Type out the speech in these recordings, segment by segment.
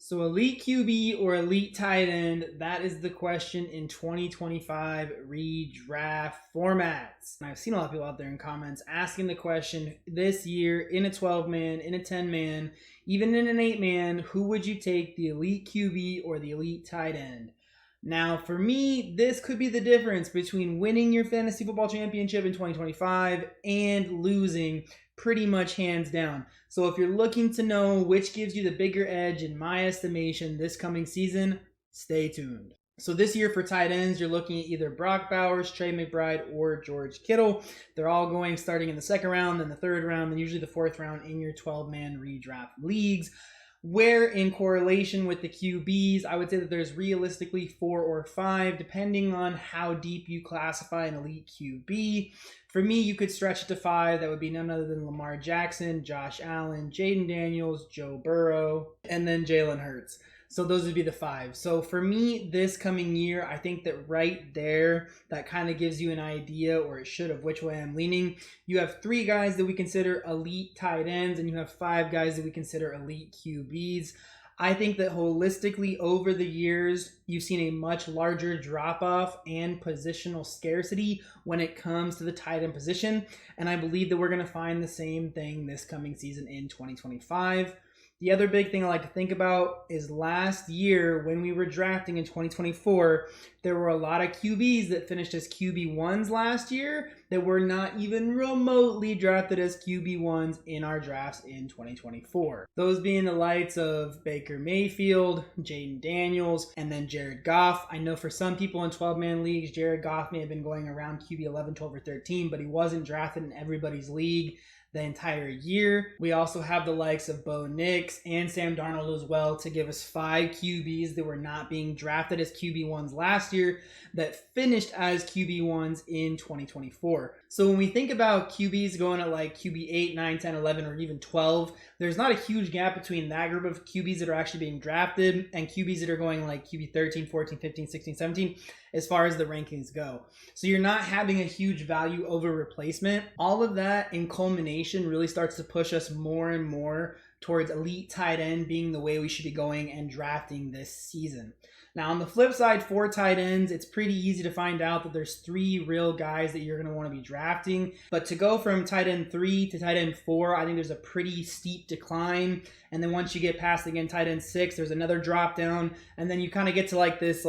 So elite QB or elite tight end, that is the question in 2025 redraft formats. And I've seen a lot of people out there in comments asking the question this year in a 12-man, in a 10-man, even in an 8-man, who would you take, the elite QB or the elite tight end? Now, for me, this could be the difference between winning your fantasy football championship in 2025 and losing pretty much hands down. So if you're looking to know which gives you the bigger edge in my estimation this coming season, stay tuned. So this year for tight ends, you're looking at either Brock Bowers, Trey McBride, or George Kittle. They're all going starting in the second round, then the third round, then usually the fourth round in your 12-man redraft leagues. Where in correlation with the QBs, I would say that there's realistically 4 or 5, depending on how deep you classify an elite QB. For me, you could stretch it to 5. That would be none other than Lamar Jackson, Josh Allen, Jaden Daniels, Joe Burrow, and then Jalen Hurts. So those would be the 5. So for me, this coming year, I think that right there, that kind of gives you an idea, or it should, of which way I'm leaning. You have 3 guys that we consider elite tight ends, and you have 5 guys that we consider elite QBs. I think that holistically over the years, you've seen a much larger drop-off and positional scarcity when it comes to the tight end position. And I believe that we're going to find the same thing this coming season in 2025. The other big thing I like to think about is last year when we were drafting in 2024, there were a lot of QBs that finished as QB1s last year that were not even remotely drafted as QB1s in our drafts in 2024. Those being the likes of Baker Mayfield, Jaden Daniels, and then Jared Goff. I know for some people in 12-man leagues, Jared Goff may have been going around QB 11, 12, or 13, but he wasn't drafted in everybody's league the entire year. We also have the likes of Bo Nix and Sam Darnold as well to give us 5 QBs that were not being drafted as QB1s last year that finished as QB1s in 2024. So when we think about QBs going at like QB 8, 9, 10, 11, or even 12, there's not a huge gap between that group of QBs that are actually being drafted and QBs that are going like QB 13, 14, 15, 16, 17 as far as the rankings go. So you're not having a huge value over replacement. All of that in culmination really starts to push us more and more towards elite tight end being the way we should be going and drafting this season. Now, on the flip side, for tight ends, it's pretty easy to find out that there's 3 real guys that you're going to want to be drafting. But to go from tight end 3 to tight end 4, I think there's a pretty steep decline. And then once you get past, again, tight end 6, there's another drop down. And then you kind of get to like this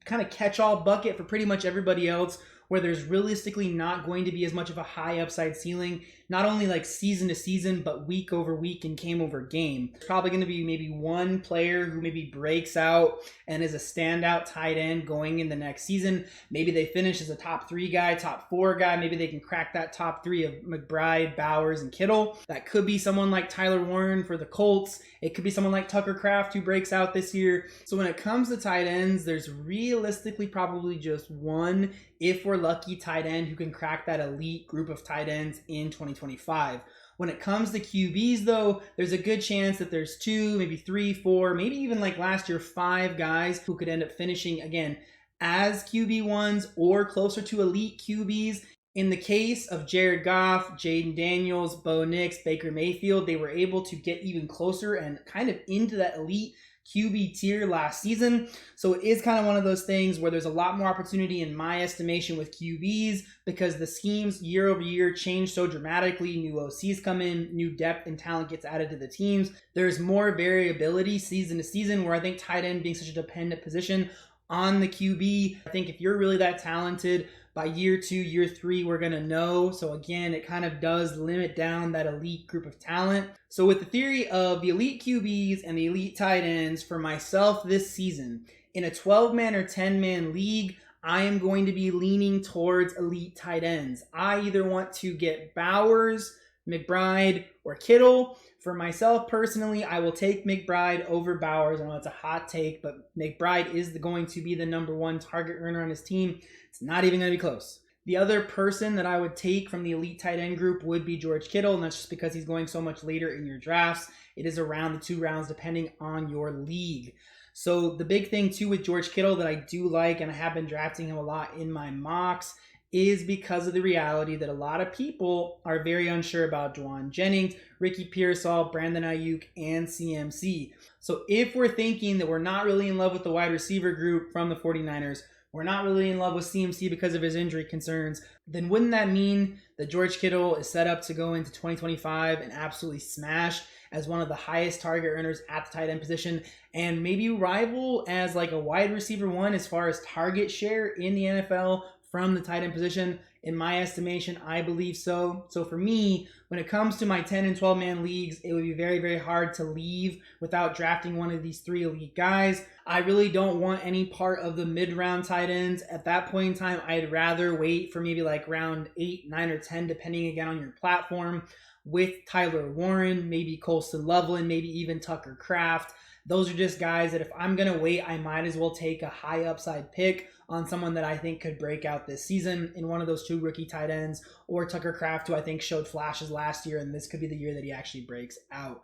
kind of catch-all bucket for pretty much everybody else, where there's realistically not going to be as much of a high upside ceiling, not only like season to season, but week over week and game over game. There's probably going to be maybe one player who maybe breaks out and is a standout tight end going in the next season. Maybe they finish as a top 3 guy, top 4 guy. Maybe they can crack that top 3 of McBride, Bowers, and Kittle. That could be someone like Tyler Warren for the Colts. It could be someone like Tucker Kraft who breaks out this year. So when it comes to tight ends, there's realistically probably just one, if we're lucky, tight end who can crack that elite group of tight ends in 2025. When it comes to QBs, though, there's a good chance that there's 2, maybe 3, 4, maybe even like last year, 5 guys who could end up finishing, again, as QB1s or closer to elite QBs. In the case of Jared Goff, Jaden Daniels, Bo Nix, Baker Mayfield, they were able to get even closer and kind of into that elite QB tier last season. So it is kind of one of those things where there's a lot more opportunity in my estimation with QBs because the schemes year over year change so dramatically. New OCs come in, new depth and talent gets added to the teams. There's more variability season to season, where I think tight end being such a dependent position on the QB, I think if you're really that talented, by year 2, year 3, we're going to know. So again, it kind of does limit down that elite group of talent. So with the theory of the elite QBs and the elite tight ends for myself this season, in a 12-man or 10-man league, I am going to be leaning towards elite tight ends. I either want to get Bowers, McBride, or Kittle. For myself personally, I will take McBride over Bowers. I know it's a hot take, but McBride is going to be the number 1 target earner on his team. It's not even going to be close. The other person that I would take from the elite tight end group would be George Kittle, and that's just because he's going so much later in your drafts. It is around the 2 rounds depending on your league. So the big thing too with George Kittle that I do like, and I have been drafting him a lot in my mocks, is because of the reality that a lot of people are very unsure about Juwan Jennings, Ricky Pearsall, Brandon Ayuk, and CMC. So if we're thinking that we're not really in love with the wide receiver group from the 49ers, we're not really in love with CMC because of his injury concerns, then wouldn't that mean that George Kittle is set up to go into 2025 and absolutely smash as one of the highest target earners at the tight end position and maybe rival as like a wide receiver one as far as target share in the NFL from the tight end position? In my estimation, I believe so. So for me, when it comes to my 10 and 12 man leagues, it would be very, very hard to leave without drafting one of these 3 elite guys. I really don't want any part of the mid-round tight ends. At that point in time, I'd rather wait for maybe like round 8, 9, or 10, depending again on your platform, with Tyler Warren, maybe Colston Loveland, maybe even Tucker Kraft. Those are just guys that if I'm going to wait, I might as well take a high upside pick on someone that I think could break out this season in one of those 2 rookie tight ends, or Tucker Kraft, who I think showed flashes last year, and this could be the year that he actually breaks out.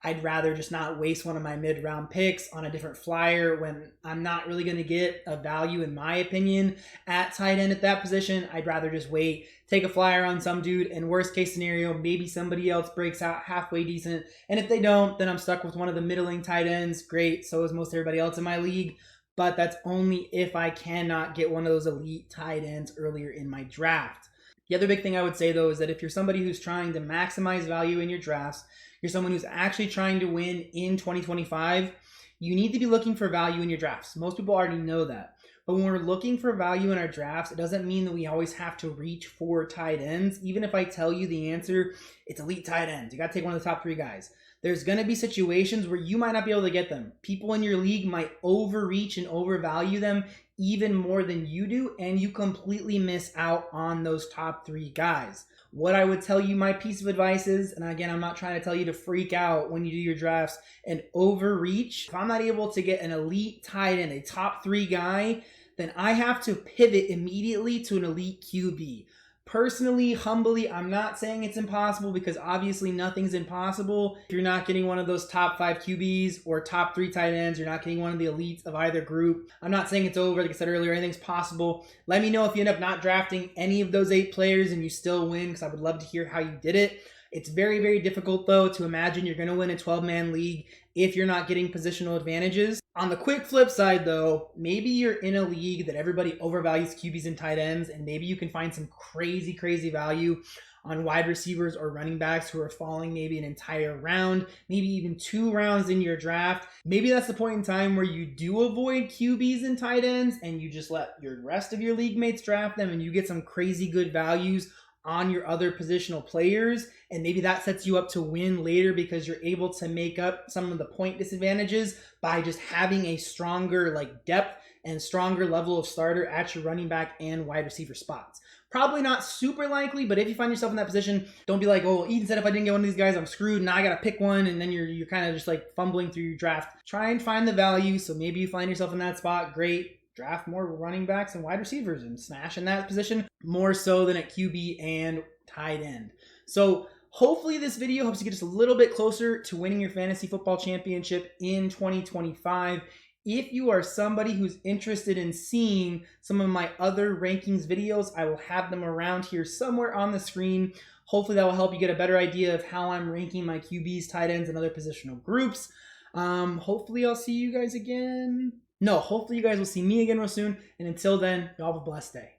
I'd rather just not waste one of my mid-round picks on a different flyer when I'm not really going to get a value, in my opinion, at tight end at that position. I'd rather just wait, take a flyer on some dude, and worst case scenario, maybe somebody else breaks out halfway decent. And if they don't, then I'm stuck with one of the middling tight ends. Great, so is most everybody else in my league. But that's only if I cannot get one of those elite tight ends earlier in my draft. The other big thing I would say, though, is that if you're somebody who's trying to maximize value in your drafts, you're someone who's actually trying to win in 2025, you need to be looking for value in your drafts. Most people already know that. But when we're looking for value in our drafts, it doesn't mean that we always have to reach for tight ends. Even if I tell you the answer, it's elite tight ends. You got to take one of the top 3 guys. There's going to be situations where you might not be able to get them. People in your league might overreach and overvalue them even more than you do, and you completely miss out on those top 3 guys. What I would tell you, my piece of advice is, and again, I'm not trying to tell you to freak out when you do your drafts and overreach. If I'm not able to get an elite tight end, a top 3 guy, then I have to pivot immediately to an elite QB. Personally, humbly, I'm not saying it's impossible, because obviously nothing's impossible. If you're not getting one of those top 5 QBs or top 3 tight ends, you're not getting one of the elites of either group. I'm not saying it's over. Like I said earlier, anything's possible. Let me know if you end up not drafting any of those 8 players and you still win, because I would love to hear how you did it. It's very, very difficult, though, to imagine you're going to win a 12-man league if you're not getting positional advantages. On the quick flip side, though, maybe you're in a league that everybody overvalues QBs and tight ends, and maybe you can find some crazy, crazy value on wide receivers or running backs who are falling maybe an entire round, maybe even 2 rounds in your draft. Maybe that's the point in time where you do avoid QBs and tight ends and you just let your rest of your league mates draft them, and you get some crazy good values on your other positional players, and maybe that sets you up to win later because you're able to make up some of the point disadvantages by just having a stronger depth and stronger level of starter at your running back and wide receiver spots. Probably not super likely, but if you find yourself in that position, don't be like, oh, Eden said if I didn't get one of these guys, I'm screwed. Now I got to pick one, and then you're kind of just fumbling through your draft. Try and find the value. So maybe you find yourself in that spot. Great. Draft more running backs and wide receivers and smash in that position more so than at QB and tight end. So hopefully this video helps you get just a little bit closer to winning your fantasy football championship in 2025. If you are somebody who's interested in seeing some of my other rankings videos, I will have them around here somewhere on the screen. Hopefully that will help you get a better idea of how I'm ranking my QBs, tight ends, and other positional groups. Hopefully I'll see you guys again. No, hopefully you guys will see me again real soon. And until then, y'all have a blessed day.